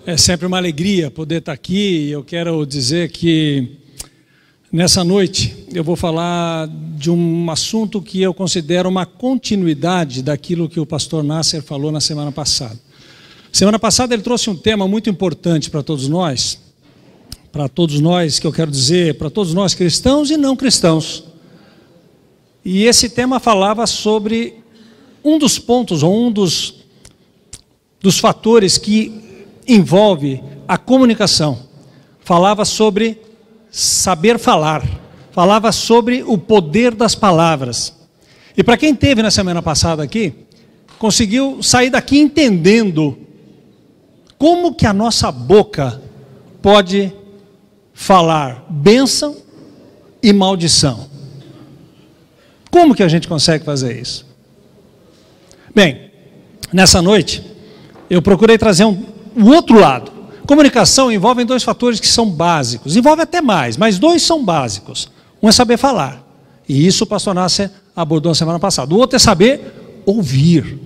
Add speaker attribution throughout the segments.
Speaker 1: É sempre uma alegria poder estar aqui. Eu quero dizer que nessa noite eu vou falar de um assunto que eu considero uma continuidade daquilo que o pastor Nasser falou na semana passada. Semana passada ele trouxe um tema muito importante para todos nós, que eu quero dizer, para todos nós cristãos e não cristãos. E esse tema falava sobre um dos pontos, ou um dos fatores que envolve a comunicação. Falava sobre saber falar, falava sobre o poder das palavras. E para quem esteve na semana passada aqui, conseguiu sair daqui entendendo como que a nossa boca pode falar bênção e maldição. Como que a gente consegue fazer isso? Bem, nessa noite eu procurei trazer o outro lado. Comunicação envolve dois fatores que são básicos, envolve até mais, mas dois são básicos. Um é saber falar, e isso o pastor Nasser abordou na semana passada. O outro é saber ouvir.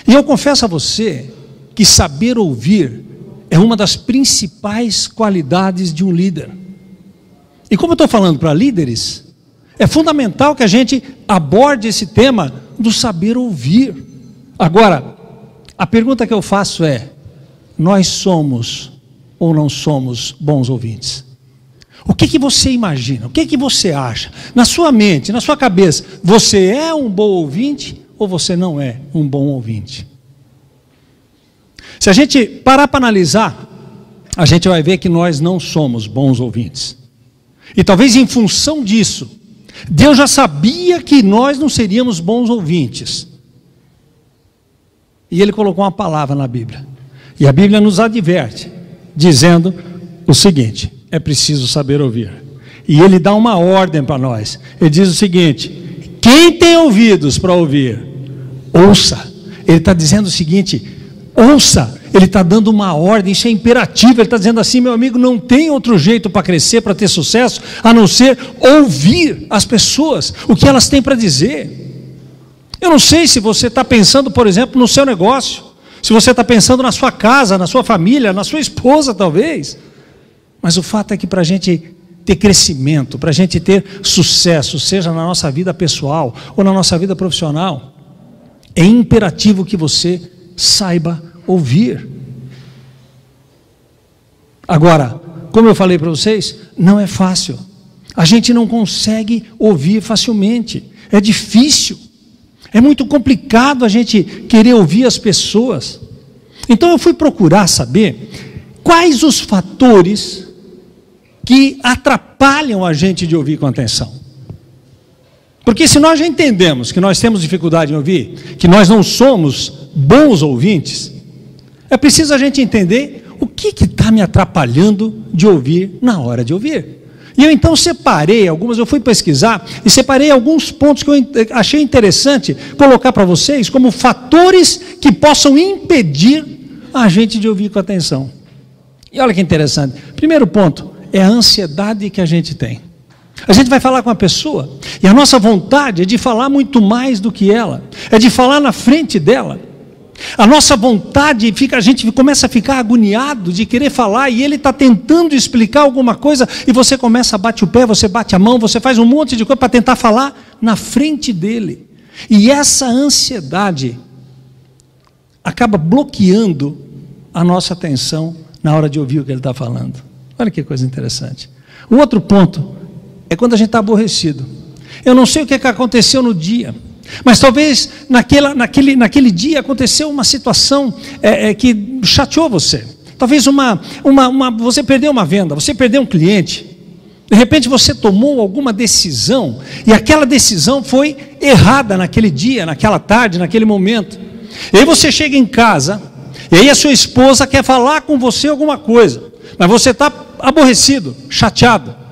Speaker 1: E eu confesso a você que saber ouvir é uma das principais qualidades de um líder. E como eu estou falando para líderes, é fundamental que a gente aborde esse tema do saber ouvir. Agora, a pergunta que eu faço é: nós somos ou não somos bons ouvintes? O que você imagina? O que você acha? Na sua mente, na sua cabeça, você é um bom ouvinte ou você não é um bom ouvinte? Se a gente parar para analisar, a gente vai ver que nós não somos bons ouvintes. E talvez em função disso, Deus já sabia que nós não seríamos bons ouvintes. E Ele colocou uma palavra na Bíblia. E a Bíblia nos adverte, dizendo o seguinte: é preciso saber ouvir. E Ele dá uma ordem para nós. Ele diz o seguinte: quem tem ouvidos para ouvir, ouça. Ele está dizendo o seguinte: ouça. Ele está dando uma ordem, isso é imperativo. Ele está dizendo assim: meu amigo, não tem outro jeito para crescer, para ter sucesso, a não ser ouvir as pessoas, o que elas têm para dizer. Eu não sei se você está pensando, por exemplo, no seu negócio, se você está pensando na sua casa, na sua família, na sua esposa talvez, mas o fato é que para a gente ter crescimento, para a gente ter sucesso, seja na nossa vida pessoal ou na nossa vida profissional, é imperativo que você saiba ouvir. Agora, como eu falei para vocês, não é fácil. A gente não consegue ouvir facilmente. É difícil. É muito complicado a gente querer ouvir as pessoas. Então eu fui procurar saber quais os fatores que atrapalham a gente de ouvir com atenção. Porque se nós já entendemos que nós temos dificuldade em ouvir, que nós não somos bons ouvintes, é preciso a gente entender o que está me atrapalhando de ouvir na hora de ouvir. E eu então eu fui pesquisar e separei alguns pontos que eu achei interessante colocar para vocês como fatores que possam impedir a gente de ouvir com atenção. E olha que interessante. Primeiro ponto é a ansiedade que a gente tem. A gente vai falar com a pessoa e a nossa vontade é de falar muito mais do que ela, é de falar na frente dela. A nossa vontade a gente começa a ficar agoniado de querer falar, e ele está tentando explicar alguma coisa, e você começa a bater o pé, você bate a mão, você faz um monte de coisa para tentar falar na frente dele. E essa ansiedade acaba bloqueando a nossa atenção na hora de ouvir o que ele está falando. Olha que coisa interessante. O outro ponto é quando a gente está aborrecido. Eu não sei o que aconteceu no dia, mas talvez naquele dia aconteceu uma situação que chateou você. Talvez você perdeu uma venda, você perdeu um cliente. De repente você tomou alguma decisão, e aquela decisão foi errada naquele dia, naquela tarde, naquele momento. E aí você chega em casa, e aí a sua esposa quer falar com você alguma coisa, mas você está aborrecido, chateado.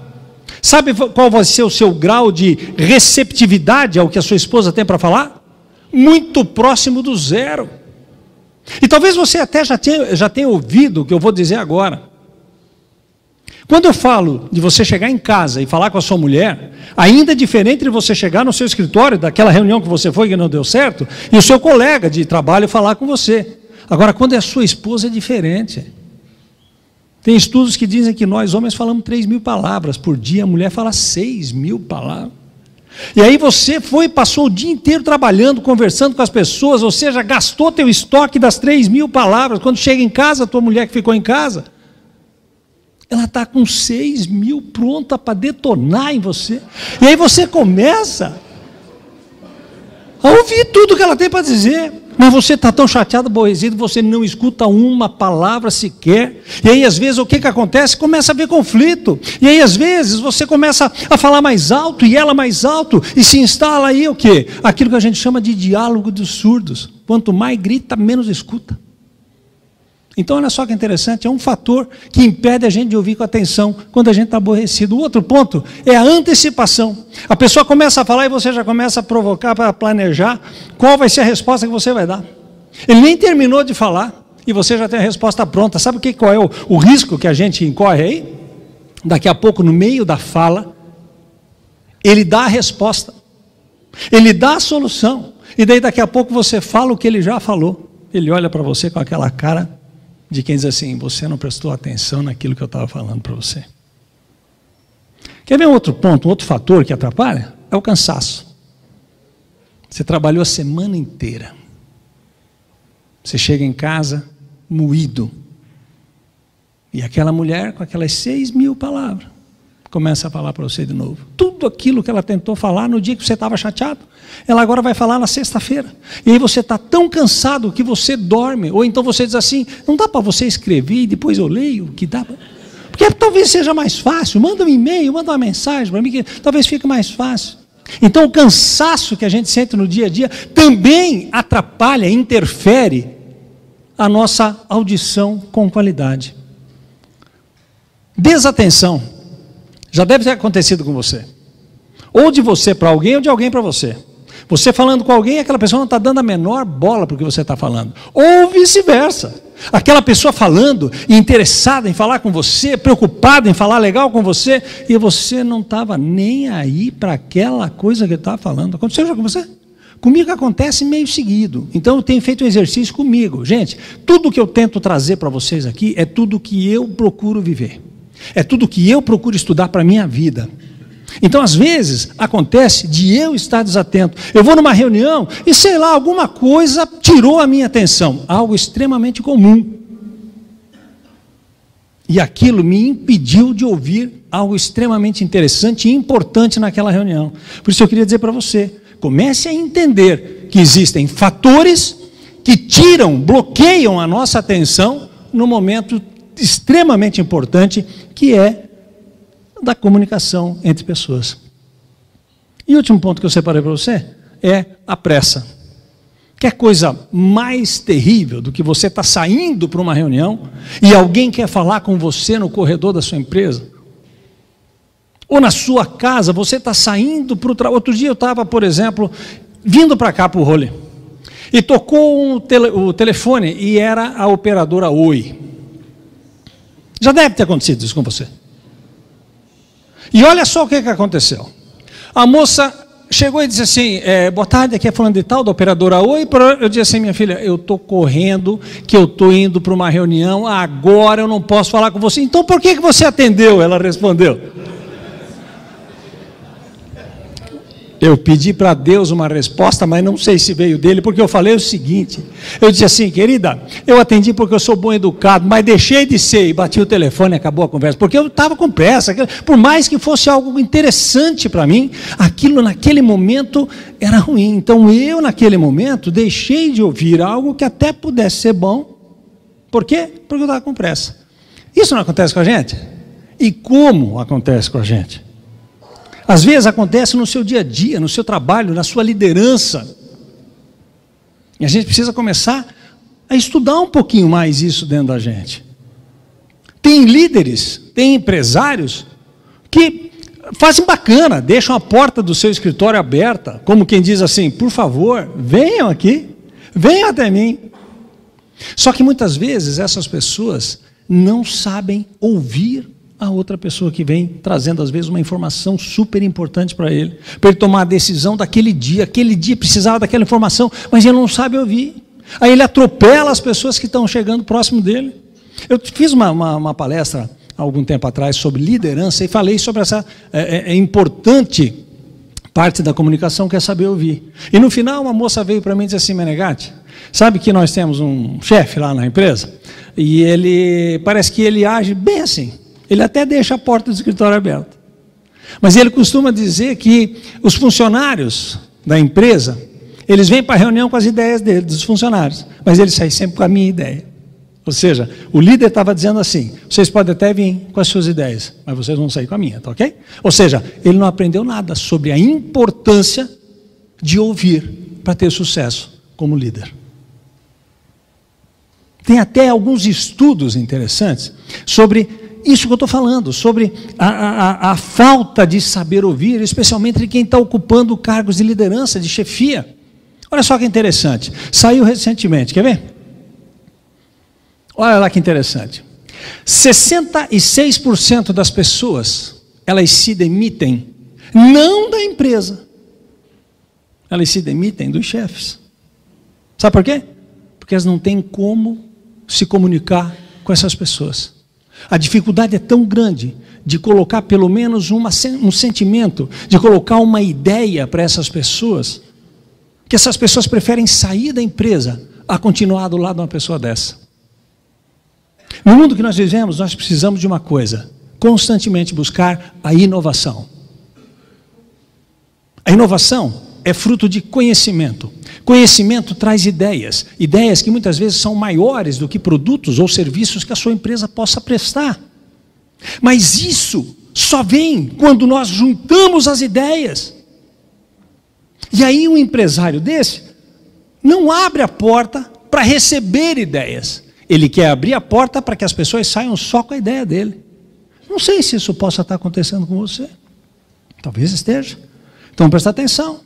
Speaker 1: Sabe qual vai ser o seu grau de receptividade ao que a sua esposa tem para falar? Muito próximo do zero. E talvez você até já tenha ouvido o que eu vou dizer agora. Quando eu falo de você chegar em casa e falar com a sua mulher, ainda é diferente de você chegar no seu escritório, daquela reunião que você foi que não deu certo, e o seu colega de trabalho falar com você. Agora, quando é sua esposa, é diferente. Tem estudos que dizem que nós, homens, falamos 3.000 palavras por dia, a mulher fala 6.000 palavras. E aí você passou o dia inteiro trabalhando, conversando com as pessoas, ou seja, gastou teu estoque das 3.000 palavras. Quando chega em casa, a tua mulher que ficou em casa, ela está com 6.000 pronta para detonar em você. E aí você começa a ouvir tudo que ela tem para dizer. Mas você está tão chateado, aborrecido, você não escuta uma palavra sequer. E aí, às vezes, o que acontece? Começa a haver conflito. E aí, às vezes, você começa a falar mais alto e ela mais alto. E se instala aí o quê? Aquilo que a gente chama de diálogo dos surdos. Quanto mais grita, menos escuta. Então, olha só que interessante, é um fator que impede a gente de ouvir com atenção quando a gente está aborrecido. O outro ponto é a antecipação. A pessoa começa a falar e você já começa a provocar para planejar qual vai ser a resposta que você vai dar. Ele nem terminou de falar e você já tem a resposta pronta. Sabe qual é o risco que a gente incorre aí? Daqui a pouco, no meio da fala, ele dá a resposta, ele dá a solução, e daí daqui a pouco você fala o que ele já falou. Ele olha para você com aquela cara de quem diz assim: você não prestou atenção naquilo que eu estava falando para você. Quer ver um outro ponto, um outro fator que atrapalha? É o cansaço. Você trabalhou a semana inteira. Você chega em casa moído. E aquela mulher, com aquelas 6.000 palavras, começa a falar para você de novo. Tudo aquilo que ela tentou falar no dia que você estava chateado, ela agora vai falar na sexta-feira. E aí você está tão cansado que você dorme. Ou então você diz assim: não dá para você escrever e depois eu leio? Que dá pra... Porque talvez seja mais fácil. Manda um e-mail, manda uma mensagem para mim, que talvez fique mais fácil. Então o cansaço que a gente sente no dia a dia também atrapalha, interfere a nossa audição com qualidade. Desatenção já deve ter acontecido com você. Ou de você para alguém, ou de alguém para você. Você falando com alguém, aquela pessoa não está dando a menor bola para o que você está falando. Ou vice-versa. Aquela pessoa falando, interessada em falar com você, preocupada em falar legal com você, e você não estava nem aí para aquela coisa que ele estava falando. Aconteceu já com você? Comigo acontece meio seguido. Então eu tenho feito um exercício comigo. Gente, tudo que eu tento trazer para vocês aqui é tudo que eu procuro viver. É tudo que eu procuro estudar para a minha vida. Então, às vezes, acontece de eu estar desatento. Eu vou numa reunião e, sei lá, alguma coisa tirou a minha atenção. Algo extremamente comum. E aquilo me impediu de ouvir algo extremamente interessante e importante naquela reunião. Por isso eu queria dizer para você, comece a entender que existem fatores que tiram, bloqueiam a nossa atenção no momento extremamente importante, que é da comunicação entre pessoas. E o último ponto que eu separei para você é a pressa. Quer coisa mais terrível do que você estar saindo para uma reunião e alguém quer falar com você no corredor da sua empresa? Ou na sua casa, você está saindo para o trabalho. Outro dia eu estava, por exemplo, vindo para cá para o rolê, e tocou o telefone e era a operadora Oi. Já deve ter acontecido isso com você. E olha só o que aconteceu. A moça chegou e disse assim: boa tarde, aqui é falando de tal, da operadora Oi. Eu disse assim: minha filha, eu estou correndo, que eu estou indo para uma reunião, agora eu não posso falar com você. Então por que você atendeu? Ela respondeu. Eu pedi para Deus uma resposta, mas não sei se veio dele, porque eu falei o seguinte, eu disse assim: querida, eu atendi porque eu sou bom educado, mas deixei de ser, e bati o telefone e acabou a conversa, porque eu estava com pressa, por mais que fosse algo interessante para mim, aquilo naquele momento era ruim. Então eu naquele momento deixei de ouvir algo que até pudesse ser bom. Por quê? Porque eu estava com pressa. Isso não acontece com a gente? E como acontece com a gente? Às vezes acontece no seu dia a dia, no seu trabalho, na sua liderança. E a gente precisa começar a estudar um pouquinho mais isso dentro da gente. Tem líderes, tem empresários que fazem bacana, deixam a porta do seu escritório aberta, como quem diz assim: por favor, venham aqui, venham até mim. Só que muitas vezes essas pessoas não sabem ouvir a outra pessoa que vem trazendo às vezes uma informação super importante para ele tomar a decisão daquele dia. Aquele dia precisava daquela informação, mas ele não sabe ouvir. Aí ele atropela as pessoas que estão chegando próximo dele. Eu fiz uma palestra há algum tempo atrás sobre liderança e falei sobre essa importante parte da comunicação, que é saber ouvir. E no final uma moça veio para mim e disse assim: Menegatti, sabe que nós temos um chefe lá na empresa e ele parece que ele age bem assim. Ele até deixa a porta do escritório aberta. Mas ele costuma dizer que os funcionários da empresa, eles vêm para a reunião com as ideias dele, dos funcionários, mas ele sai sempre com a minha ideia. Ou seja, o líder estava dizendo assim: vocês podem até vir com as suas ideias, mas vocês vão sair com a minha, tá ok? Ou seja, ele não aprendeu nada sobre a importância de ouvir para ter sucesso como líder. Tem até alguns estudos interessantes sobre isso que eu estou falando, sobre a falta de saber ouvir, especialmente de quem está ocupando cargos de liderança, de chefia. Olha só que interessante, saiu recentemente, quer ver? Olha lá que interessante. 66% das pessoas, elas se demitem, não da empresa, elas se demitem dos chefes. Sabe por quê? Porque elas não têm como se comunicar com essas pessoas. A dificuldade é tão grande de colocar pelo menos um sentimento, de colocar uma ideia para essas pessoas, que essas pessoas preferem sair da empresa a continuar do lado de uma pessoa dessa. No mundo que nós vivemos, nós precisamos de uma coisa: constantemente buscar a inovação. A inovação é fruto de conhecimento. Conhecimento traz ideias, ideias que muitas vezes são maiores do que produtos ou serviços que a sua empresa possa prestar. Mas isso só vem quando nós juntamos as ideias. E aí um empresário desse não abre a porta para receber ideias. Ele quer abrir a porta para que as pessoas saiam só com a ideia dele. Não sei se isso possa estar acontecendo com você. Talvez esteja. Então presta atenção.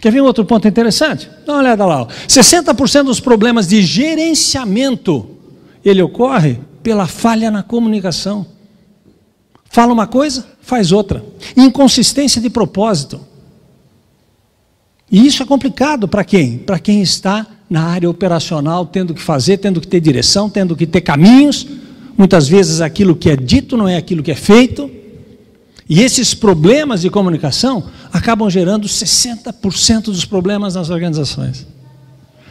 Speaker 1: Quer ver um outro ponto interessante? Dá uma olhada lá. 60% dos problemas de gerenciamento, ele ocorre pela falha na comunicação. Fala uma coisa, faz outra. Inconsistência de propósito. E isso é complicado para quem? Para quem está na área operacional, tendo que fazer, tendo que ter direção, tendo que ter caminhos. Muitas vezes aquilo que é dito não é aquilo que é feito. E esses problemas de comunicação acabam gerando 60% dos problemas nas organizações.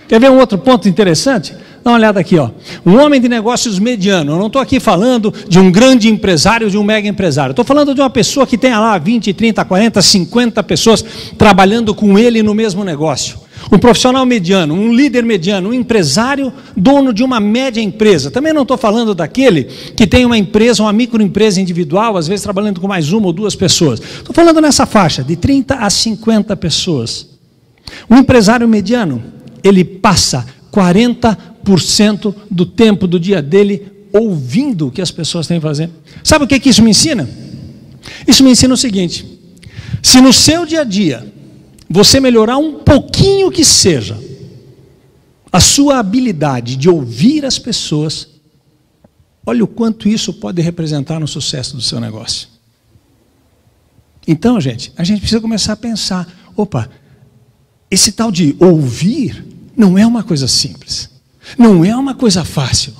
Speaker 1: Quer ver um outro ponto interessante? Dá uma olhada aqui, ó. Um homem de negócios mediano. Eu não estou aqui falando de um grande empresário, de um mega empresário. Estou falando de uma pessoa que tenha lá 20, 30, 40, 50 pessoas trabalhando com ele no mesmo negócio. Um profissional mediano, um líder mediano, um empresário, dono de uma média empresa. Também não estou falando daquele que tem uma empresa, uma microempresa individual, às vezes trabalhando com mais uma ou duas pessoas. Estou falando nessa faixa, de 30 a 50 pessoas. Um empresário mediano, ele passa 40% do tempo do dia dele ouvindo o que as pessoas têm a fazer. Sabe o que isso me ensina? Isso me ensina o seguinte: se no seu dia a dia você melhorar um pouquinho que seja a sua habilidade de ouvir as pessoas, olha o quanto isso pode representar no sucesso do seu negócio. Então, gente, a gente precisa começar a pensar: opa, esse tal de ouvir não é uma coisa simples, não é uma coisa fácil.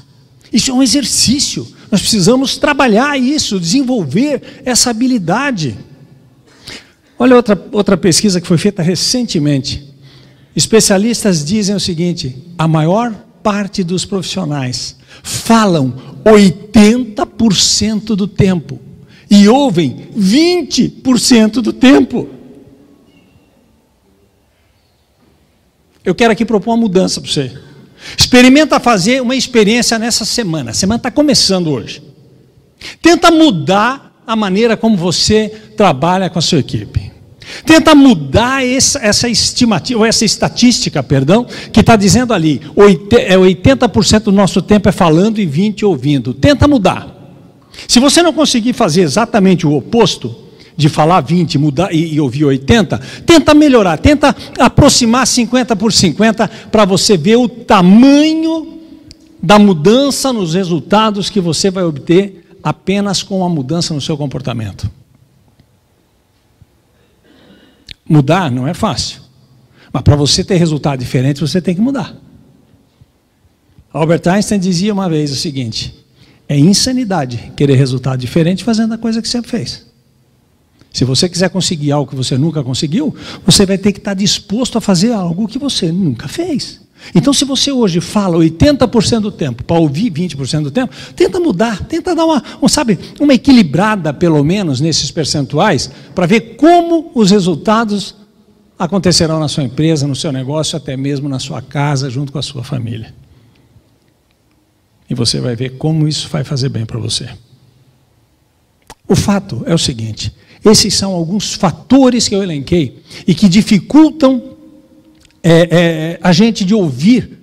Speaker 1: Isso é um exercício. Nós precisamos trabalhar isso, desenvolver essa habilidade. Olha outra pesquisa que foi feita recentemente. Especialistas dizem o seguinte: a maior parte dos profissionais falam 80% do tempo e ouvem 20% do tempo. Eu quero aqui propor uma mudança para você. Experimenta fazer uma experiência nessa semana. A semana está começando hoje. Tenta mudar a maneira como você trabalha com a sua equipe. Tenta mudar essa estimativa, ou essa estatística, que está dizendo ali, 80% do nosso tempo é falando e 20% ouvindo. Tenta mudar. Se você não conseguir fazer exatamente o oposto, de falar 20 mudar e ouvir 80, tenta melhorar, tenta aproximar 50 por 50 para você ver o tamanho da mudança nos resultados que você vai obter apenas com a mudança no seu comportamento. Mudar não é fácil, mas para você ter resultado diferente, você tem que mudar. Albert Einstein dizia uma vez o seguinte: é insanidade querer resultado diferente fazendo a coisa que sempre fez. Se você quiser conseguir algo que você nunca conseguiu, você vai ter que estar disposto a fazer algo que você nunca fez. Então, se você hoje fala 80% do tempo para ouvir 20% do tempo, tenta mudar, tenta dar uma equilibrada, pelo menos, nesses percentuais, para ver como os resultados acontecerão na sua empresa, no seu negócio, até mesmo na sua casa, junto com a sua família. E você vai ver como isso vai fazer bem para você. O fato é o seguinte: esses são alguns fatores que eu elenquei e que dificultam a gente de ouvir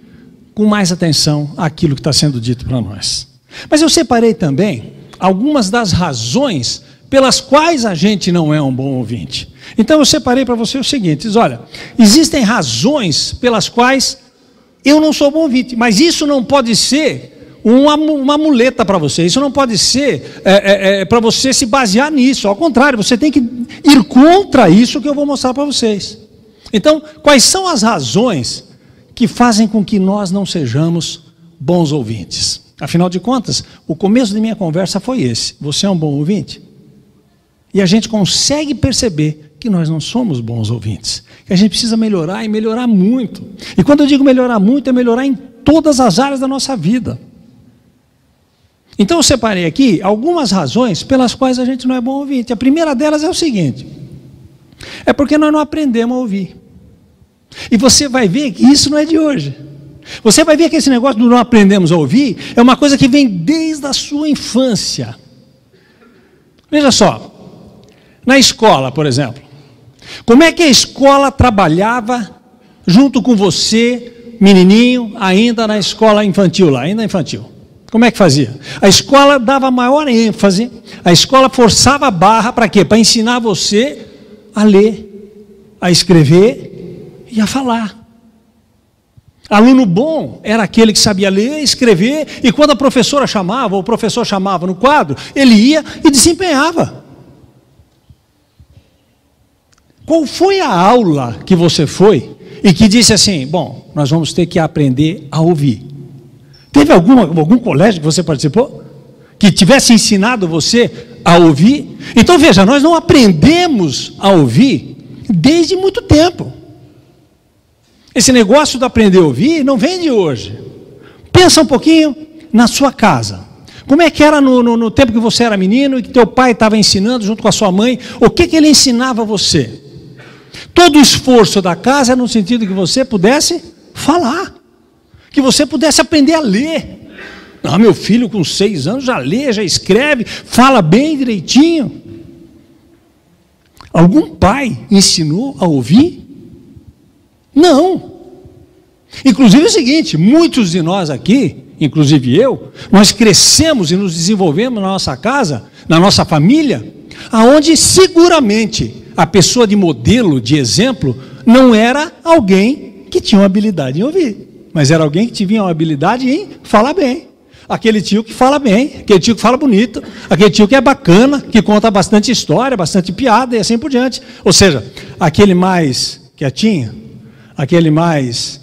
Speaker 1: com mais atenção aquilo que está sendo dito para nós. Mas eu separei também algumas das razões pelas quais a gente não é um bom ouvinte. Então eu separei para você o seguinte: olha, existem razões pelas quais eu não sou bom ouvinte, mas isso não pode ser uma muleta para você, isso não pode ser para você se basear nisso, ao contrário, você tem que ir contra isso que eu vou mostrar para vocês. Então, quais são as razões que fazem com que nós não sejamos bons ouvintes? Afinal de contas, o começo da minha conversa foi esse: você é um bom ouvinte? E a gente consegue perceber que nós não somos bons ouvintes, que a gente precisa melhorar e melhorar muito. E quando eu digo melhorar muito, é melhorar em todas as áreas da nossa vida. Então eu separei aqui algumas razões pelas quais a gente não é bom ouvinte. A primeira delas é o seguinte: é porque nós não aprendemos a ouvir. E você vai ver que isso não é de hoje. Você vai ver que esse negócio do não aprendemos a ouvir é uma coisa que vem desde a sua infância. Veja só, na escola, por exemplo, como é que a escola trabalhava junto com você, menininho, ainda na escola infantil lá, ainda infantil? Como é que fazia? A escola dava maior ênfase, a escola forçava a barra para quê? Para ensinar você a ler, a escrever e a falar. Aluno bom era aquele que sabia ler, escrever, e quando a professora chamava, ou o professor chamava no quadro, ele ia e desempenhava. Qual foi a aula que você foi e que disse assim: bom, nós vamos ter que aprender a ouvir? Teve algum colégio que você participou que tivesse ensinado você a ouvir? Então veja, nós não aprendemos a ouvir desde muito tempo. Esse negócio de aprender a ouvir não vem de hoje. Pensa um pouquinho na sua casa. Como é que era no tempo que você era menino e que teu pai estava ensinando junto com a sua mãe? O que ele ensinava a você? Todo o esforço da casa é no sentido que você pudesse falar, que você pudesse aprender a ler. Não, meu filho com 6 anos já lê, já escreve, fala bem direitinho. Algum pai ensinou a ouvir? Não. Inclusive é o seguinte: muitos de nós aqui, inclusive eu, nós crescemos e nos desenvolvemos na nossa casa, na nossa família, aonde seguramente a pessoa de modelo, de exemplo, não era alguém que tinha uma habilidade em ouvir, mas era alguém que tinha uma habilidade em falar bem. Aquele tio que fala bem, aquele tio que fala bonito, aquele tio que é bacana, que conta bastante história, bastante piada e assim por diante. Ou seja, aquele mais quietinho, aquele mais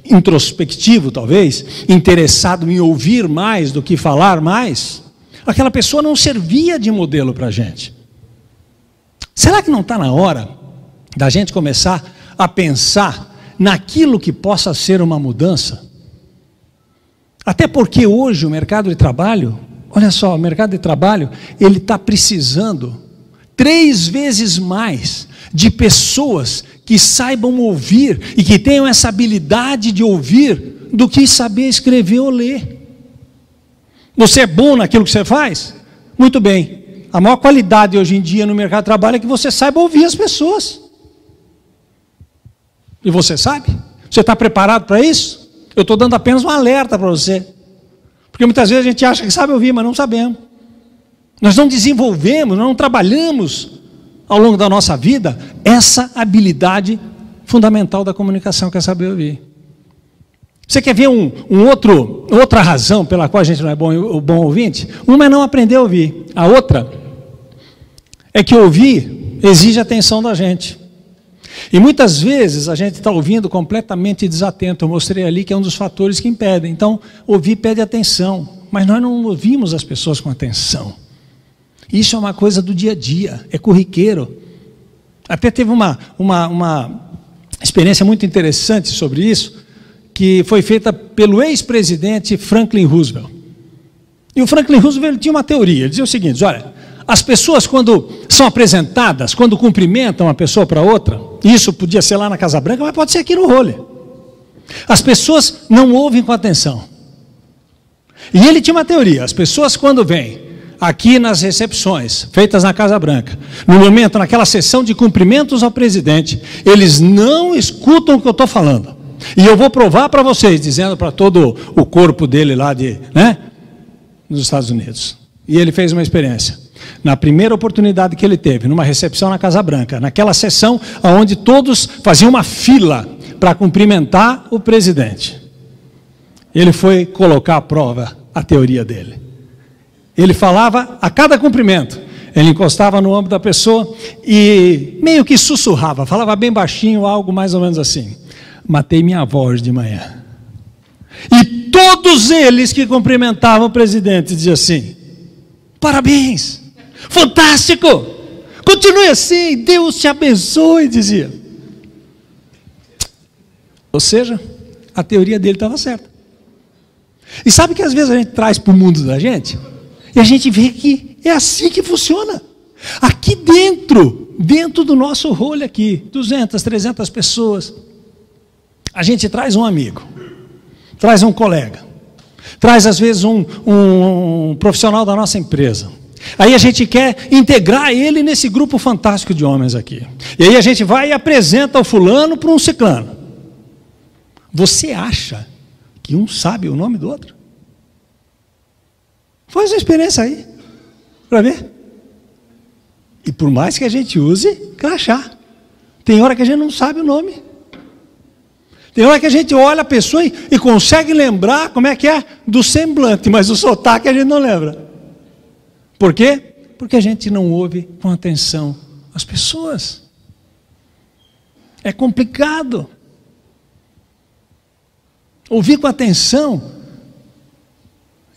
Speaker 1: introspectivo talvez, interessado em ouvir mais do que falar mais, aquela pessoa não servia de modelo para a gente. Será que não está na hora da gente começar a pensar naquilo que possa ser uma mudança? Até porque hoje o mercado de trabalho, olha só, o mercado de trabalho, ele está precisando 3 vezes mais de pessoas que saibam ouvir e que tenham essa habilidade de ouvir do que saber escrever ou ler. Você é bom naquilo que você faz? Muito bem. A maior qualidade hoje em dia no mercado de trabalho é que você saiba ouvir as pessoas. E você sabe? Você está preparado para isso? Eu estou dando apenas um alerta para você. Porque muitas vezes a gente acha que sabe ouvir, mas não sabemos. Nós não desenvolvemos, nós não trabalhamos ao longo da nossa vida essa habilidade fundamental da comunicação, que é saber ouvir. Você quer ver outra razão pela qual a gente não é bom ouvinte? Uma é não aprender a ouvir. A outra é que ouvir exige atenção da gente. E muitas vezes a gente está ouvindo completamente desatento. Eu mostrei ali que é um dos fatores que impedem. Então, ouvir pede atenção, mas nós não ouvimos as pessoas com atenção. Isso é uma coisa do dia a dia, é corriqueiro. Até teve uma experiência muito interessante sobre isso, que foi feita pelo ex-presidente Franklin Roosevelt. E o Franklin Roosevelt tinha uma teoria, ele dizia o seguinte: olha, as pessoas quando são apresentadas, quando cumprimentam uma pessoa para outra, isso podia ser lá na Casa Branca, mas pode ser aqui no Role. As pessoas não ouvem com atenção. E ele tinha uma teoria: as pessoas quando vêm aqui nas recepções feitas na Casa Branca, no momento, naquela sessão de cumprimentos ao presidente, eles não escutam o que eu estou falando. E eu vou provar para vocês, dizendo para todo o corpo dele lá nos Estados Unidos. E ele fez uma experiência. Na primeira oportunidade que ele teve, numa recepção na Casa Branca, naquela sessão onde todos faziam uma fila para cumprimentar o presidente, ele foi colocar à prova a teoria dele. Ele falava a cada cumprimento, ele encostava no ombro da pessoa e meio que sussurrava, falava bem baixinho, algo mais ou menos assim: matei minha avó hoje de manhã. E todos eles que cumprimentavam o presidente diziam assim: parabéns, fantástico, continue assim, Deus te abençoe, dizia. Ou seja, a teoria dele estava certa. E sabe que às vezes a gente traz para o mundo da gente, e a gente vê que é assim que funciona. Aqui dentro do nosso rolo aqui, 200, 300 pessoas, a gente traz um amigo, traz um colega, traz às vezes um profissional da nossa empresa. Aí a gente quer integrar ele nesse grupo fantástico de homens aqui. E aí a gente vai e apresenta o fulano para um ciclano. Você acha que um sabe o nome do outro? Faz uma experiência aí, para ver. E por mais que a gente use crachá, tem hora que a gente não sabe o nome. Tem hora que a gente olha a pessoa e consegue lembrar como é que é do semblante, mas o sotaque a gente não lembra. Por quê? Porque a gente não ouve com atenção as pessoas. É complicado. Ouvir com atenção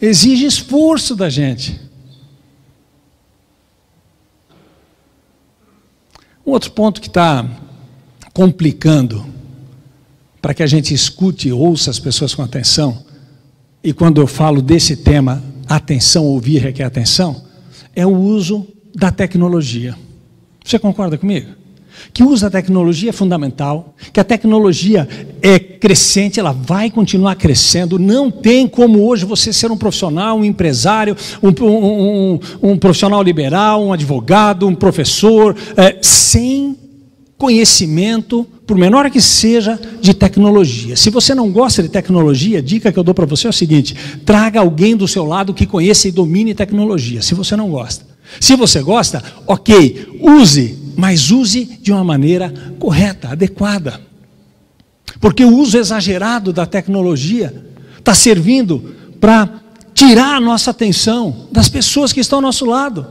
Speaker 1: exige esforço da gente. Um outro ponto que está complicando para que a gente escute e ouça as pessoas com atenção, e quando eu falo desse tema, atenção, ouvir requer atenção, é o uso da tecnologia. Você concorda comigo? Que o uso da tecnologia é fundamental, que a tecnologia é crescente, ela vai continuar crescendo. Não tem como hoje você ser um profissional, um empresário, um profissional liberal, um advogado, um professor, sem conhecimento, por menor que seja, de tecnologia. Se você não gosta de tecnologia, a dica que eu dou para você é o seguinte: traga alguém do seu lado que conheça e domine tecnologia, se você não gosta. Se você gosta, ok, use, mas use de uma maneira correta, adequada. Porque o uso exagerado da tecnologia está servindo para tirar a nossa atenção das pessoas que estão ao nosso lado.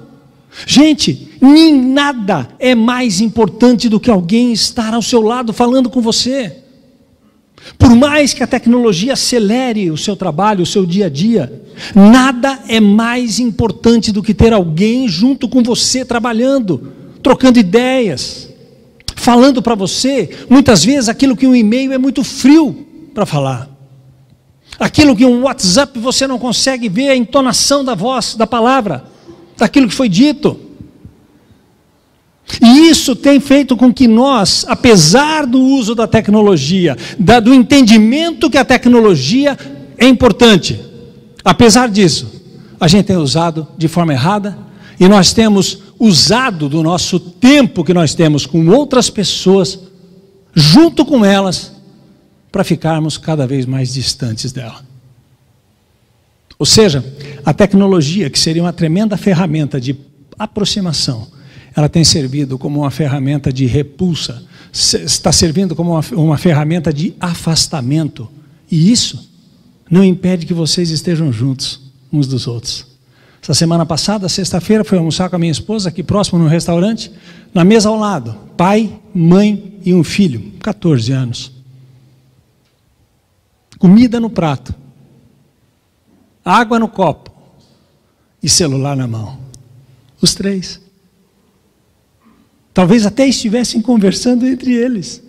Speaker 1: Gente, nem nada é mais importante do que alguém estar ao seu lado falando com você. Por mais que a tecnologia acelere o seu trabalho, o seu dia a dia, nada é mais importante do que ter alguém junto com você trabalhando, trocando ideias, falando para você. Muitas vezes aquilo que um e-mail é muito frio para falar. Aquilo que um WhatsApp você não consegue ver a entonação da voz, da palavra, daquilo que foi dito. E isso tem feito com que nós, apesar do uso da tecnologia, do entendimento que a tecnologia é importante, apesar disso, a gente tem usado de forma errada, e nós temos usado do nosso tempo que nós temos com outras pessoas, junto com elas, para ficarmos cada vez mais distantes dela. Ou seja, a tecnologia, que seria uma tremenda ferramenta de aproximação, ela tem servido como uma ferramenta de repulsa, está servindo como uma ferramenta de afastamento. E isso não impede que vocês estejam juntos uns dos outros. Essa semana passada, sexta-feira, fui almoçar com a minha esposa aqui próximo no restaurante, na mesa ao lado, pai, mãe e um filho, 14 anos. Comida no prato, água no copo e celular na mão. Os três. Talvez até estivessem conversando entre eles.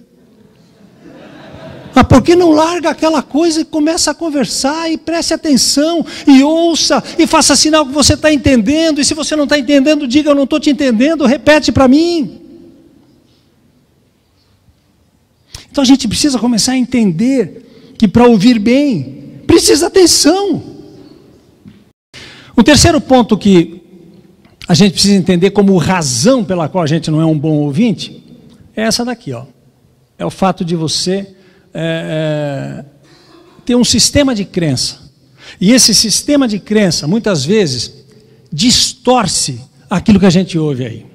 Speaker 1: Mas por que não larga aquela coisa e começa a conversar e preste atenção e ouça e faça sinal que você está entendendo, e se você não está entendendo, diga: eu não estou te entendendo, repete para mim. Então a gente precisa começar a entender que para ouvir bem, precisa atenção. O terceiro ponto que a gente precisa entender como razão pela qual a gente não é um bom ouvinte, é essa daqui, ó. É o fato de você ter um sistema de crença. E esse sistema de crença, muitas vezes, distorce aquilo que a gente ouve aí.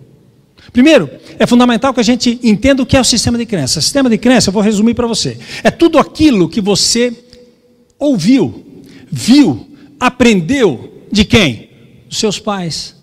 Speaker 1: Primeiro, é fundamental que a gente entenda o que é o sistema de crença. O sistema de crença, eu vou resumir para você. É tudo aquilo que você ouviu, viu, aprendeu de quem? Dos seus pais,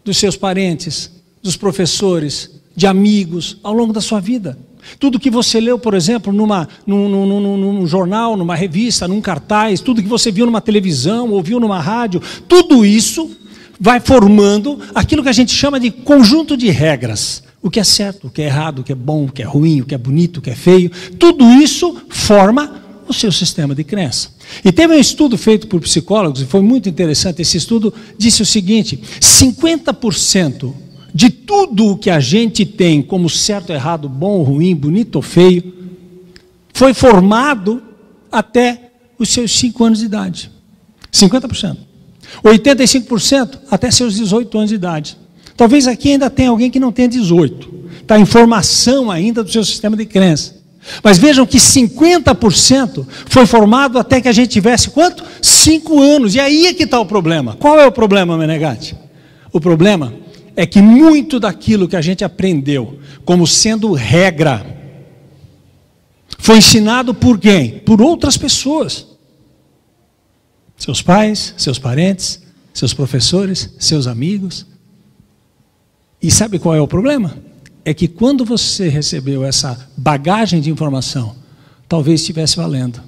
Speaker 1: dos seus parentes, dos professores, de amigos, ao longo da sua vida. Tudo que você leu, por exemplo, num jornal, numa revista, num cartaz, tudo que você viu numa televisão, ouviu numa rádio, tudo isso vai formando aquilo que a gente chama de conjunto de regras. O que é certo, o que é errado, o que é bom, o que é ruim, o que é bonito, o que é feio. Tudo isso forma o seu sistema de crença. E teve um estudo feito por psicólogos, e foi muito interessante. Esse estudo disse o seguinte: 50% de tudo o que a gente tem como certo, errado, bom, ruim, bonito ou feio, foi formado até os seus 5 anos de idade. 50%. 85% até seus 18 anos de idade. Talvez aqui ainda tenha alguém que não tenha 18. Está em formação ainda do seu sistema de crença. Mas vejam que 50% foi formado até que a gente tivesse quanto? 5 anos. E aí é que está o problema. Qual é o problema, Menegatti? O problema é que muito daquilo que a gente aprendeu como sendo regra foi ensinado por quem? Por outras pessoas. Seus pais, seus parentes, seus professores, seus amigos. E sabe qual é o problema? É que quando você recebeu essa bagagem de informação, talvez estivesse valendo.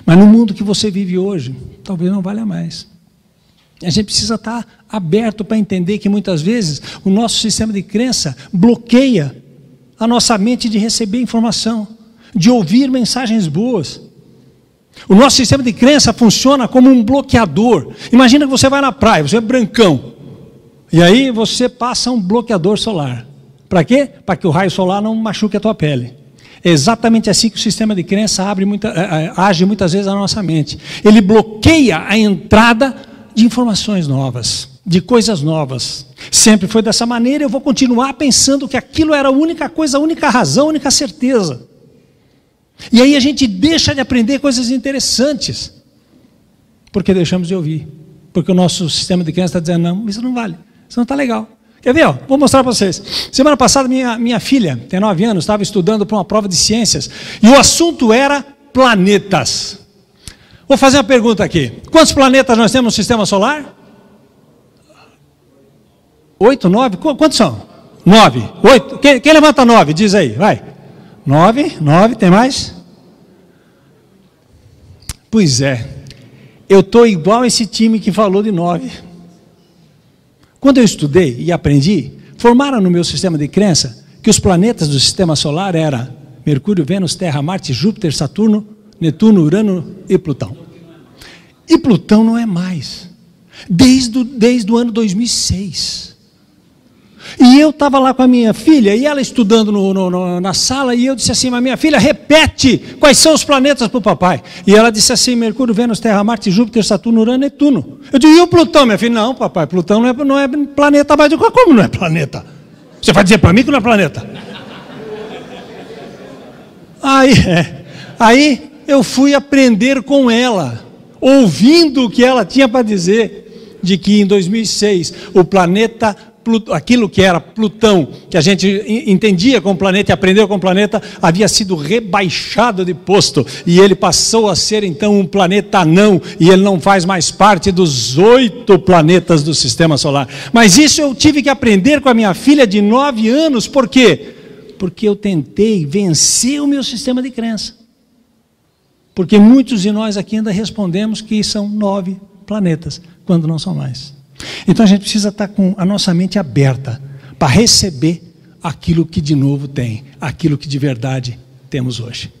Speaker 1: Mas no mundo que você vive hoje, talvez não valha mais. A gente precisa estar aberto para entender que muitas vezes o nosso sistema de crença bloqueia a nossa mente de receber informação, de ouvir mensagens boas. O nosso sistema de crença funciona como um bloqueador. Imagina que você vai na praia, você é brancão, e aí você passa um bloqueador solar. Para quê? Para que o raio solar não machuque a tua pele. É exatamente assim que o sistema de crença age muitas vezes na nossa mente. Ele bloqueia a entrada de informações novas, de coisas novas. Sempre foi dessa maneira, eu vou continuar pensando que aquilo era a única coisa, a única razão, a única certeza. E aí a gente deixa de aprender coisas interessantes, porque deixamos de ouvir. Porque o nosso sistema de crença está dizendo: não, isso não vale, isso não está legal. Quer ver? Ó, vou mostrar para vocês. Semana passada minha filha, tem 9 anos, estava estudando para uma prova de ciências, e o assunto era planetas. Vou fazer uma pergunta aqui. Quantos planetas nós temos no sistema solar? 8, 9? Quantos são? 9, 8. Quem levanta 9? Diz aí, vai. 9, tem mais? Pois é, eu estou igual esse time que falou de 9. Quando eu estudei e aprendi, formaram no meu sistema de crença que os planetas do sistema solar eram Mercúrio, Vênus, Terra, Marte, Júpiter, Saturno, Netuno, Urano e Plutão. E Plutão não é mais. Desde o ano 2006. E eu estava lá com a minha filha, e ela estudando na sala, e eu disse assim: mas minha filha, repete quais são os planetas para o papai. E ela disse assim: Mercúrio, Vênus, Terra, Marte, Júpiter, Saturno, Urano, Netuno. Eu disse: e o Plutão, minha filha? Não, papai, Plutão não é planeta. Mas eu digo: como não é planeta? Você vai dizer para mim que não é planeta? Aí eu fui aprender com ela, ouvindo o que ela tinha para dizer, de que em 2006 o planeta, aquilo que era Plutão, que a gente entendia como planeta e aprendeu como planeta, havia sido rebaixado de posto, e ele passou a ser então um planeta anão, e ele não faz mais parte dos 8 planetas do sistema solar. Mas isso eu tive que aprender com a minha filha de 9 anos, por quê? Porque eu tentei vencer o meu sistema de crença. Porque muitos de nós aqui ainda respondemos que são 9 planetas, quando não são mais. Então a gente precisa estar com a nossa mente aberta para receber aquilo que de novo tem, aquilo que de verdade temos hoje.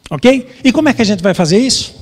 Speaker 1: Ok? E como é que a gente vai fazer isso?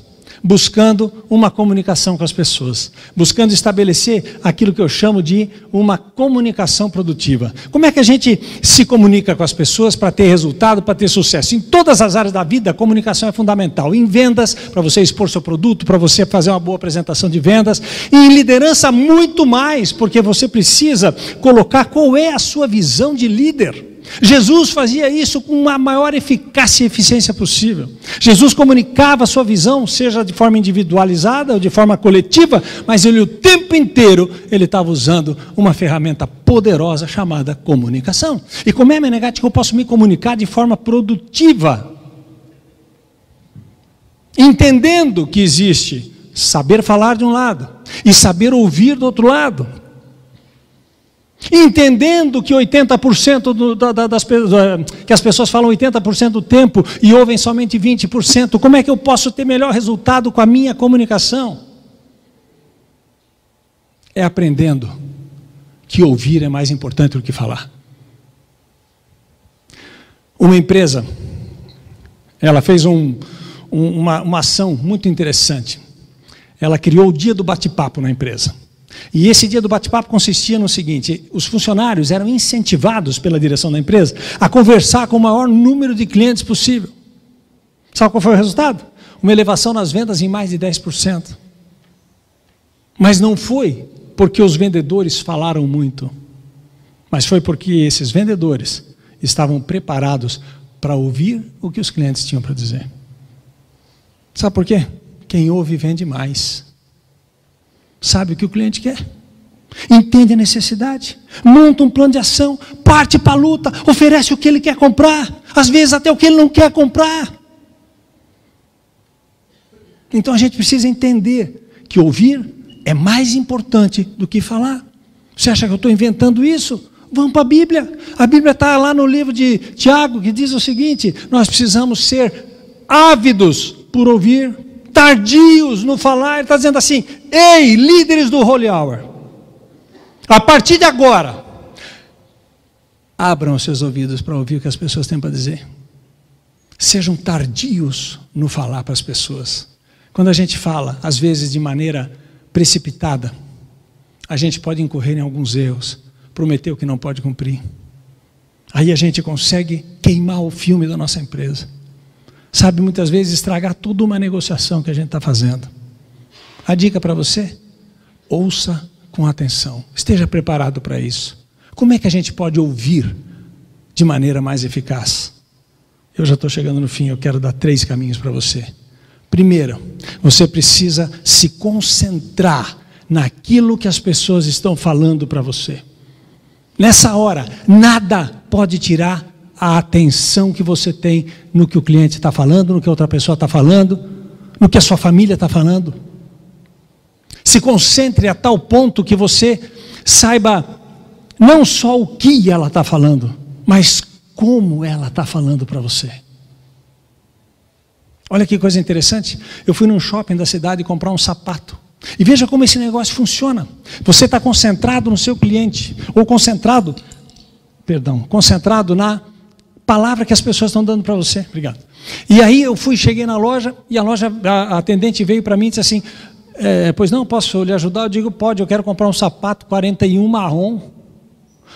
Speaker 1: Buscando uma comunicação com as pessoas, buscando estabelecer aquilo que eu chamo de uma comunicação produtiva. Como é que a gente se comunica com as pessoas para ter resultado, para ter sucesso? Em todas as áreas da vida, a comunicação é fundamental. Em vendas, para você expor seu produto, para você fazer uma boa apresentação de vendas. E em liderança, muito mais, porque você precisa colocar qual é a sua visão de líder. Jesus fazia isso com a maior eficácia e eficiência possível. Jesus comunicava a sua visão, seja de forma individualizada ou de forma coletiva, mas ele o tempo inteiro ele estava usando uma ferramenta poderosa chamada comunicação. E como é, Menegatti, que eu posso me comunicar de forma produtiva? Entendendo que existe saber falar de um lado e saber ouvir do outro lado. Entendendo que 80% que as pessoas falam 80% do tempo e ouvem somente 20%, como é que eu posso ter melhor resultado com a minha comunicação? É aprendendo que ouvir é mais importante do que falar. Uma empresa, ela fez uma ação muito interessante. Ela criou o dia do bate-papo na empresa. E esse dia do bate-papo consistia no seguinte: os funcionários eram incentivados pela direção da empresa a conversar com o maior número de clientes possível. Sabe qual foi o resultado? Uma elevação nas vendas em mais de 10%. Mas não foi porque os vendedores falaram muito, mas foi porque esses vendedores estavam preparados para ouvir o que os clientes tinham para dizer. Sabe por quê? Quem ouve vende mais. Sabe o que o cliente quer? Entende a necessidade, monta um plano de ação, parte para a luta, oferece o que ele quer comprar, às vezes até o que ele não quer comprar. Então a gente precisa entender que ouvir é mais importante do que falar. Você acha que eu estou inventando isso? Vamos para a Bíblia. A Bíblia está lá no livro de Tiago, que diz o seguinte: nós precisamos ser ávidos por ouvir, tardios no falar. Ele está dizendo assim: ei, líderes do Holy Hour, a partir de agora, abram os seus ouvidos para ouvir o que as pessoas têm para dizer. Sejam tardios no falar para as pessoas. Quando a gente fala, às vezes de maneira precipitada, a gente pode incorrer em alguns erros, prometer o que não pode cumprir. Aí a gente consegue queimar o filme da nossa empresa. Sabe, muitas vezes estragar toda uma negociação que a gente está fazendo. A dica para você: ouça com atenção, esteja preparado para isso. Como é que a gente pode ouvir de maneira mais eficaz? Eu já estou chegando no fim, eu quero dar 3 caminhos para você. Primeiro, você precisa se concentrar naquilo que as pessoas estão falando para você. Nessa hora, nada pode tirar a atenção que você tem no que o cliente está falando, no que a outra pessoa está falando, no que a sua família está falando. Se concentre a tal ponto que você saiba não só o que ela está falando, mas como ela está falando para você. Olha que coisa interessante. Eu fui num shopping da cidade comprar um sapato. E veja como esse negócio funciona. Você está concentrado no seu cliente, ou concentrado na palavra que as pessoas estão dando para você. Obrigado. E aí eu cheguei na loja, e a atendente veio para mim e disse assim: pois não, posso lhe ajudar? Eu digo: pode, eu quero comprar um sapato 41 marrom.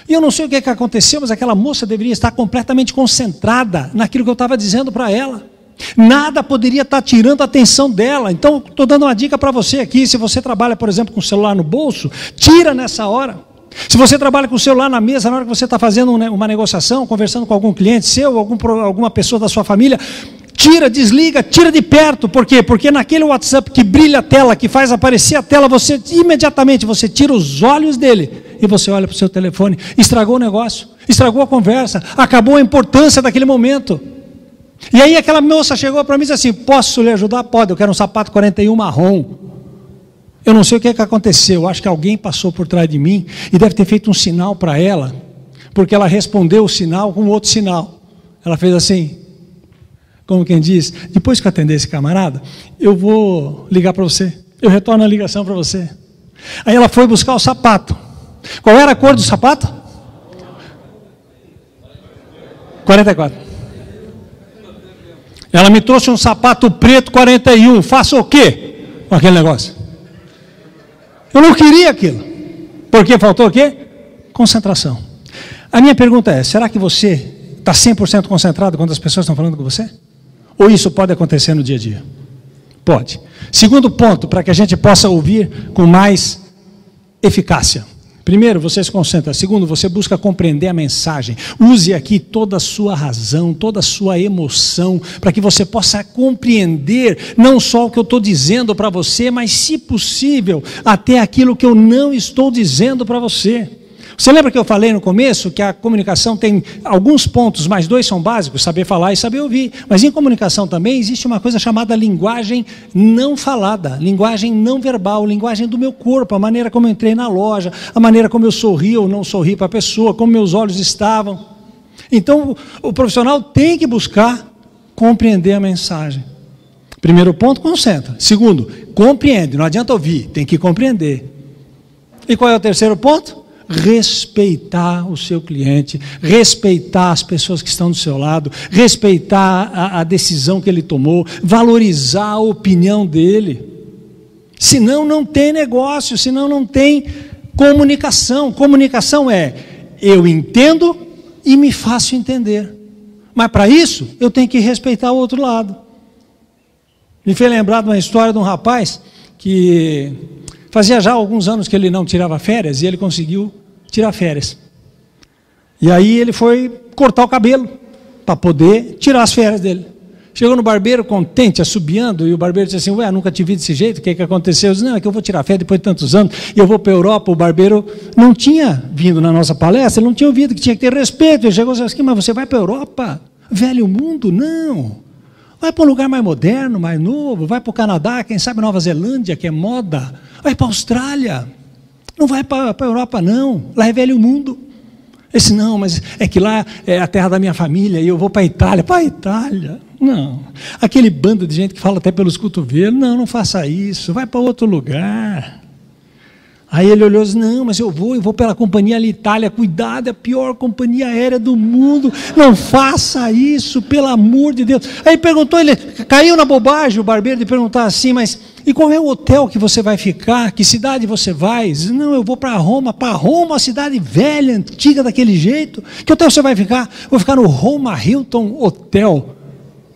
Speaker 1: E eu não sei o que aconteceu, mas aquela moça deveria estar completamente concentrada naquilo que eu estava dizendo para ela. Nada poderia estar tirando a atenção dela. Então, estou dando uma dica para você aqui. Se você trabalha, por exemplo, com o celular no bolso, tira nessa hora. Se você trabalha com o celular na mesa, na hora que você está fazendo uma negociação, conversando com algum cliente seu, alguma pessoa da sua família, tira, desliga, tira de perto. Por quê? Porque naquele WhatsApp que brilha a tela, que faz aparecer a tela, você imediatamente tira os olhos dele e você olha para o seu telefone. Estragou o negócio, estragou a conversa, acabou a importância daquele momento. E aí aquela moça chegou para mim e disse assim: posso lhe ajudar? Pode, eu quero um sapato 41 marrom. Eu não sei o que aconteceu, acho que alguém passou por trás de mim e deve ter feito um sinal para ela, porque ela respondeu o sinal com outro sinal. Ela fez assim, como quem diz, depois que eu atender esse camarada, eu vou ligar para você, eu retorno a ligação para você. Aí ela foi buscar o sapato. Qual era a cor do sapato? 44. Ela me trouxe um sapato preto 41. Faça o quê com aquele negócio? Eu não queria aquilo. Porque faltou o quê? Concentração. A minha pergunta é, será que você está 100% concentrado quando as pessoas estão falando com você? Ou isso pode acontecer no dia a dia? Pode. Segundo ponto, para que a gente possa ouvir com mais eficácia. Primeiro, você se concentra. Segundo, você busca compreender a mensagem. Use aqui toda a sua razão, toda a sua emoção, para que você possa compreender não só o que eu estou dizendo para você, mas, se possível, até aquilo que eu não estou dizendo para você. Você lembra que eu falei no começo que a comunicação tem alguns pontos, mas 2 são básicos, saber falar e saber ouvir. Mas em comunicação também existe uma coisa chamada linguagem não falada, linguagem não verbal, linguagem do meu corpo, a maneira como eu entrei na loja, a maneira como eu sorri ou não sorri para a pessoa, como meus olhos estavam. Então o profissional tem que buscar compreender a mensagem. Primeiro ponto, concentra. Segundo, compreende, não adianta ouvir, tem que compreender. E qual é o terceiro ponto? Respeitar o seu cliente, respeitar as pessoas que estão do seu lado, respeitar a decisão que ele tomou, valorizar a opinião dele. Senão não tem negócio, senão não tem comunicação. Comunicação é, eu entendo e me faço entender. Mas para isso, eu tenho que respeitar o outro lado. Me fez lembrar de uma história de um rapaz que fazia já alguns anos que ele não tirava férias e ele conseguiu tirar férias. E aí ele foi cortar o cabelo para poder tirar as férias dele. Chegou no barbeiro contente, assobiando, e o barbeiro disse assim, ué, nunca te vi desse jeito, o que aconteceu? Eu disse, não, é que eu vou tirar férias depois de tantos anos, e eu vou para a Europa. O barbeiro não tinha vindo na nossa palestra, ele não tinha ouvido que tinha que ter respeito. Ele chegou e disse assim, mas você vai para a Europa? Velho mundo? Não. Vai para um lugar mais moderno, mais novo, vai para o Canadá, quem sabe Nova Zelândia, que é moda, vai para a Austrália. Não vai para a Europa, não. Lá é velho mundo. Eu disse, não, mas é que lá é a terra da minha família e eu vou para a Itália. Para a Itália? Não. Aquele bando de gente que fala até pelos cotovelos. Não, não faça isso. Vai para outro lugar. Aí ele olhou e disse, não, mas eu vou pela companhia Alitalia. Cuidado, é a pior companhia aérea do mundo. Não faça isso, pelo amor de Deus. Aí perguntou, ele caiu na bobagem, o barbeiro, de perguntar assim, mas e qual é o hotel que você vai ficar? Que cidade você vai? Diz, não, eu vou para Roma, uma cidade velha, antiga daquele jeito. Que hotel você vai ficar? Vou ficar no Roma Hilton Hotel.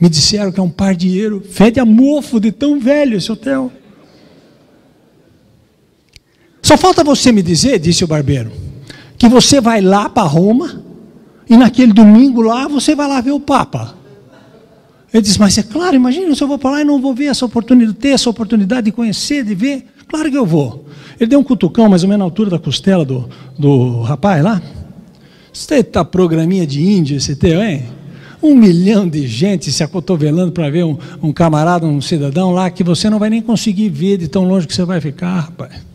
Speaker 1: Me disseram que é um pardieiro, fede a mofo de tão velho esse hotel. Só falta você me dizer, disse o barbeiro, que você vai lá para Roma e naquele domingo lá você vai lá ver o Papa. Ele disse, mas é claro, imagina se eu vou para lá e não vou ver essa oportunidade, ter essa oportunidade de conhecer, de ver. Claro que eu vou. Ele deu um cutucão mais ou menos na altura da costela do rapaz lá. Você está programinha de índio esse teu, hein? 1 milhão de gente se acotovelando para ver um camarada, um cidadão lá que você não vai nem conseguir ver de tão longe que você vai ficar, rapaz.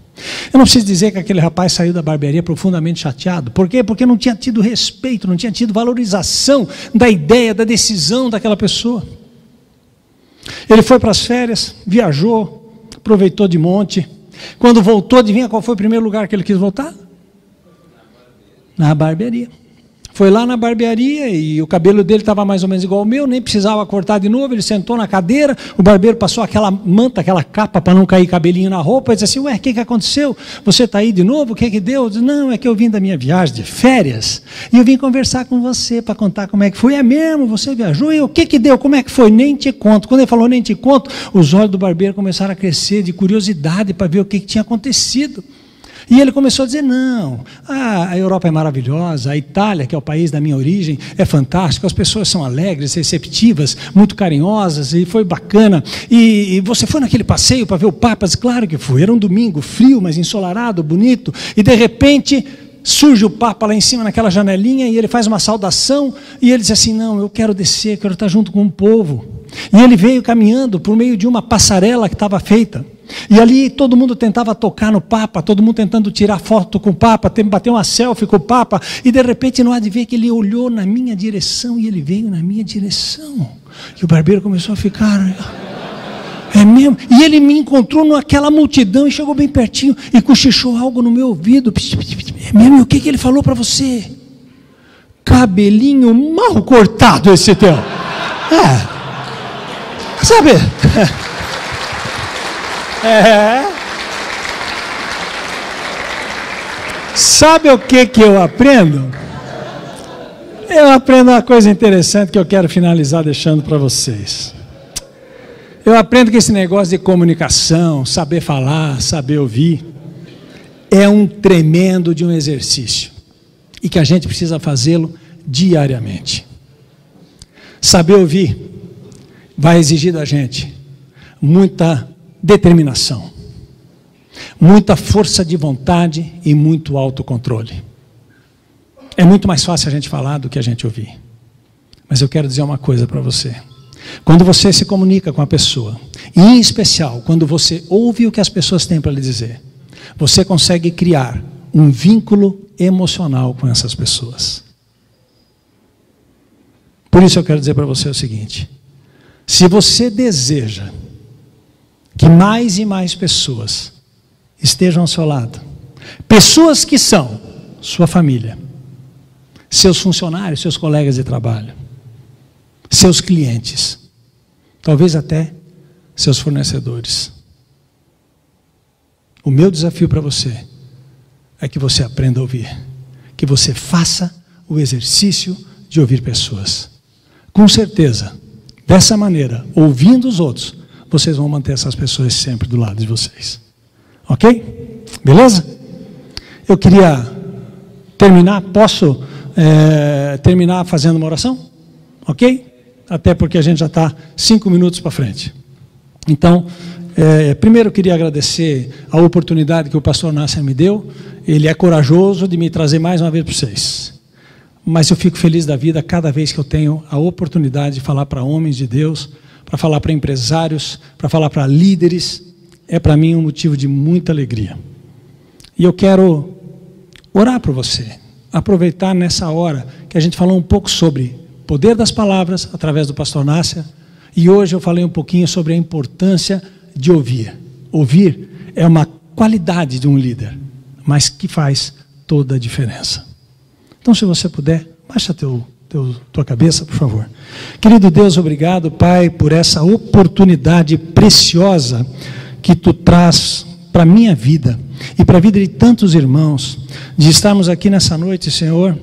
Speaker 1: Eu não preciso dizer que aquele rapaz saiu da barbearia profundamente chateado. Por quê? Porque não tinha tido respeito, não tinha tido valorização da ideia, da decisão daquela pessoa. Ele foi para as férias, viajou, aproveitou de monte. Quando voltou, adivinha qual foi o primeiro lugar que ele quis voltar? Na barbearia. Foi lá na barbearia e o cabelo dele estava mais ou menos igual ao meu, nem precisava cortar de novo, ele sentou na cadeira, o barbeiro passou aquela manta, aquela capa para não cair cabelinho na roupa, e disse assim, ué, o que aconteceu? Você está aí de novo? O que deu? Eu disse, não, é que eu vim da minha viagem de férias, e eu vim conversar com você para contar como é que foi. É mesmo? Você viajou? E o que deu? Como é que foi? Nem te conto. Quando ele falou nem te conto, os olhos do barbeiro começaram a crescer de curiosidade para ver o que tinha acontecido. E ele começou a dizer, não, a Europa é maravilhosa, a Itália, que é o país da minha origem, é fantástico, as pessoas são alegres, receptivas, muito carinhosas, e foi bacana. E você foi naquele passeio para ver o Papa? Claro que fui, era um domingo, frio, mas ensolarado, bonito, e de repente surge o Papa lá em cima naquela janelinha, e ele faz uma saudação, e ele diz assim, não, eu quero descer, quero estar junto com o povo. E ele veio caminhando por meio de uma passarela que estava feita. E ali todo mundo tentava tocar no Papa, todo mundo tentando tirar foto com o Papa, bater uma selfie com o Papa, e de repente não há de ver que ele olhou na minha direção, e ele veio na minha direção. E o barbeiro começou a ficar... É mesmo? E ele me encontrou naquela multidão e chegou bem pertinho e cochichou algo no meu ouvido. É mesmo? E o que ele falou para você? Cabelinho mal cortado esse teu. Sabe? Sabe o que eu aprendo? Eu aprendo uma coisa interessante que eu quero finalizar deixando para vocês. Eu aprendo que esse negócio de comunicação, saber falar, saber ouvir, é um tremendo de um exercício. E que a gente precisa fazê-lo diariamente. Saber ouvir vai exigir da gente muita determinação, muita força de vontade e muito autocontrole. É muito mais fácil a gente falar do que a gente ouvir. Mas eu quero dizer uma coisa para você. Quando você se comunica com a pessoa, e em especial quando você ouve o que as pessoas têm para lhe dizer, você consegue criar um vínculo emocional com essas pessoas. Por isso eu quero dizer para você o seguinte: se você deseja que mais e mais pessoas estejam ao seu lado, pessoas que são sua família, seus funcionários, seus colegas de trabalho, seus clientes, talvez até seus fornecedores. O meu desafio para você é que você aprenda a ouvir, que você faça o exercício de ouvir pessoas. Com certeza, dessa maneira, ouvindo os outros, vocês vão manter essas pessoas sempre do lado de vocês. Ok? Beleza? Eu queria terminar, posso terminar fazendo uma oração? Ok? Até porque a gente já está 5 minutos para frente. Então, primeiro eu queria agradecer a oportunidade que o pastor Nasser me deu. Ele é corajoso de me trazer mais uma vez para vocês. Mas eu fico feliz da vida cada vez que eu tenho a oportunidade de falar para homens de Deus, para falar para empresários, para falar para líderes. É para mim um motivo de muita alegria. E eu quero orar por você, aproveitar nessa hora que a gente falou um pouco sobre poder das palavras, através do pastor Nasser, e hoje eu falei um pouquinho sobre a importância de ouvir. Ouvir é uma qualidade de um líder, mas que faz toda a diferença. Então, se você puder, baixa tua cabeça, por favor. Querido Deus, obrigado, Pai, por essa oportunidade preciosa que Tu traz para a minha vida e para a vida de tantos irmãos, de estarmos aqui nessa noite, Senhor,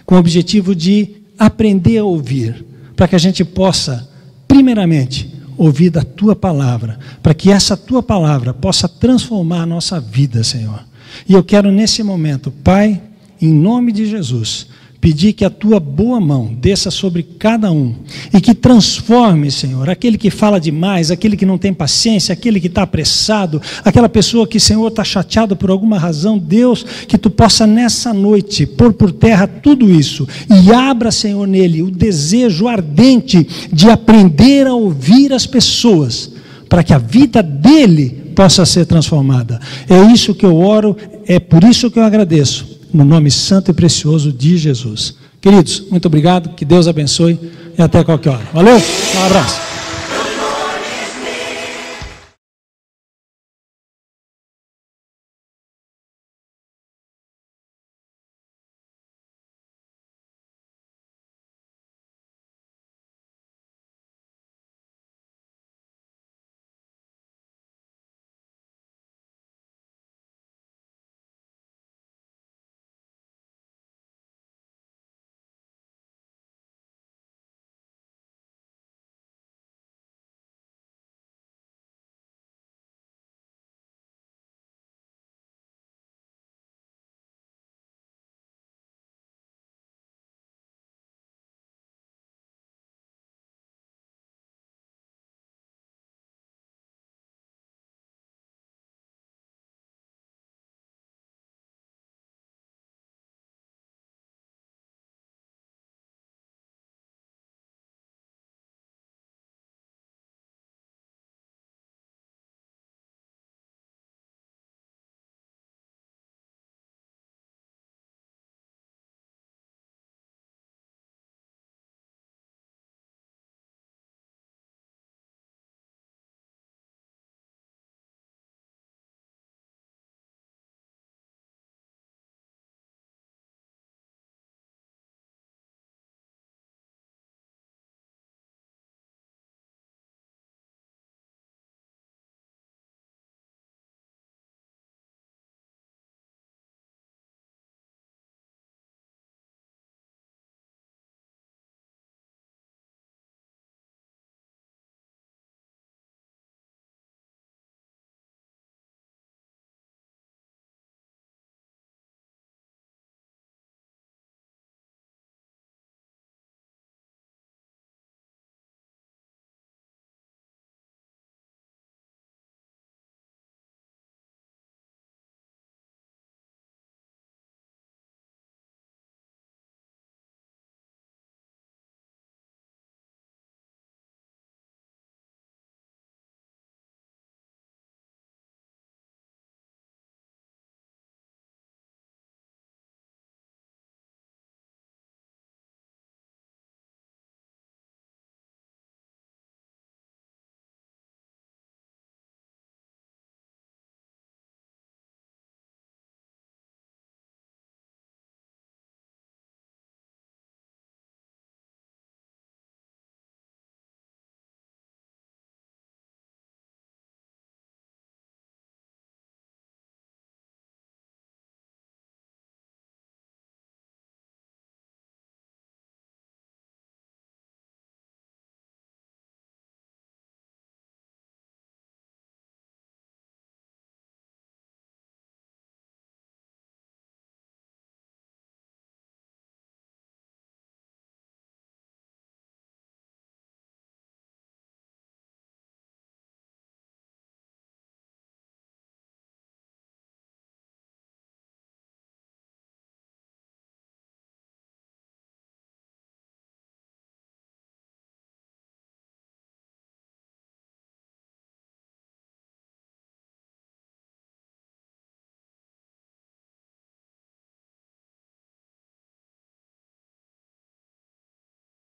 Speaker 1: com o objetivo de aprender a ouvir, para que a gente possa, primeiramente, ouvir da Tua palavra, para que essa Tua palavra possa transformar a nossa vida, Senhor. E eu quero nesse momento, Pai, em nome de Jesus, pedir que a Tua boa mão desça sobre cada um e que transforme, Senhor, aquele que fala demais, aquele que não tem paciência, aquele que está apressado, aquela pessoa que, Senhor, está chateado por alguma razão. Deus, que Tu possa nessa noite pôr por terra tudo isso e abra, Senhor, nele o desejo ardente de aprender a ouvir as pessoas, para que a vida dele possa ser transformada. É isso que eu oro, é por isso que eu agradeço, no nome santo e precioso de Jesus. Queridos, muito obrigado, que Deus abençoe e até qualquer hora. Valeu, um abraço.